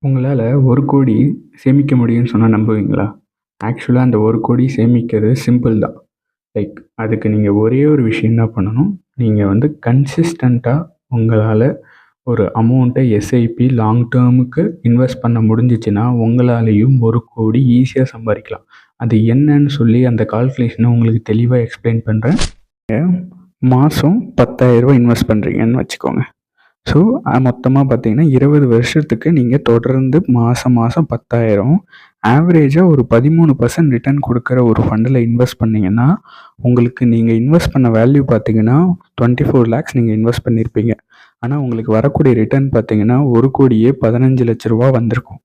உங்களால் 1,00,00,000 சேமிக்க முடியும்னு சொன்னால் நம்புவீங்களா? ஆக்சுவலாக அந்த 1,00,00,000 சேமிக்கிறது சிம்பிள் தான். அதுக்கு நீங்கள் ஒரே ஒரு விஷயம் தான் பண்ணணும். நீங்கள் கன்சிஸ்டண்ட்டாக உங்களால் ஒரு அமௌண்ட்டை எஸ்ஐபி லாங் டேர்முக்கு இன்வெஸ்ட் பண்ண முடிஞ்சிச்சுன்னா உங்களாலேயும் 1,00,00,000 ஈஸியாக சம்பாதிக்கலாம். அது என்னன்னு சொல்லி அந்த கால்குலேஷனை உங்களுக்கு தெளிவாக எக்ஸ்பிளைன் பண்ணுறேன். மாதம் 10,000 இன்வெஸ்ட் பண்ணுறீங்கன்னு வச்சுக்கோங்க. ஸோ மொத்தமாக பார்த்தீங்கன்னா 20 வருஷத்துக்கு நீங்கள் தொடர்ந்து மாதம் 10,000 ஆவரேஜாக ஒரு 13% ரிட்டர்ன் கொடுக்குற ஒரு ஃபண்டில் இன்வெஸ்ட் பண்ணிங்கன்னா உங்களுக்கு நீங்கள் இன்வெஸ்ட் பண்ண வேல்யூ பார்த்தீங்கன்னா 24 lakhs நீங்கள் இன்வெஸ்ட் பண்ணியிருப்பீங்க. ஆனால் உங்களுக்கு வரக்கூடிய ரிட்டர்ன் பார்த்தீங்கன்னா 1,15,00,000 வந்திருக்கும்.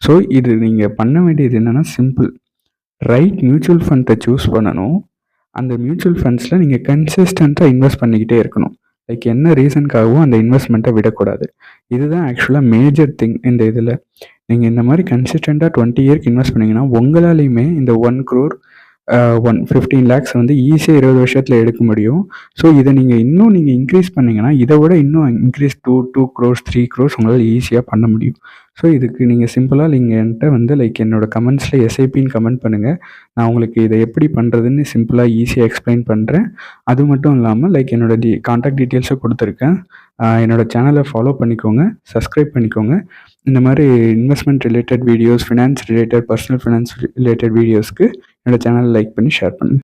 ஸோ இது நீங்கள் பண்ண வேண்டியது என்னென்னா சிம்பிள். ரைட் மியூச்சுவல் ஃபண்டை சூஸ் பண்ணணும். அந்த மியூச்சுவல் ஃபண்ட்ஸில் நீங்கள் கன்சிஸ்டண்ட்டாக இன்வெஸ்ட் பண்ணிக்கிட்டே இருக்கணும். என்ன ரீசனுக்காகவும் அந்த இன்வெஸ்ட்மெண்ட்டை விடக்கூடாது. இதுதான் ஆக்சுவலாக மேஜர் திங் இந்த இதில். நீங்கள் இந்த மாதிரி கன்சிஸ்டண்ட்டாக 20 இயர்க்கு இன்வெஸ்ட் பண்ணிங்கன்னா உங்களாலையுமே இந்த 1 crore 15 lakhs ஈஸியாக 20 வருஷத்தில் எடுக்க முடியும். ஸோ இதை நீங்கள் இன்க்ரீஸ் பண்ணிங்கன்னா இதை விட இன்னும் இன்க்ரீஸ் 2 crores 3 crores உங்களால் ஈஸியாக பண்ண முடியும். ஸோ இதுக்கு நீங்கள் சிம்பிளாக நீங்கள் என்கிட்ட என்னோடய கமெண்ட்ஸில் எஸ்ஐபின்னு கமெண்ட் பண்ணுங்கள். நான் உங்களுக்கு இதை எப்படி பண்ணுறதுன்னு சிம்பிளாக ஈஸியாக எக்ஸ்பிளைன் பண்ணுறேன். அது மட்டும் இல்லாமல் என்னோடய கான்டாக்ட் டீட்டெயில்ஸை கொடுத்துருக்கேன். என்னோடய சேனலை ஃபாலோ பண்ணிக்கோங்க, சப்ஸ்கிரைப் பண்ணிக்கோங்க. இந்த மாதிரி investment related videos, finance related, personal finance related வீடியோஸ்க்கு என்னோடய சேனலை லைக் பண்ணி ஷேர் பண்ணுங்கள்.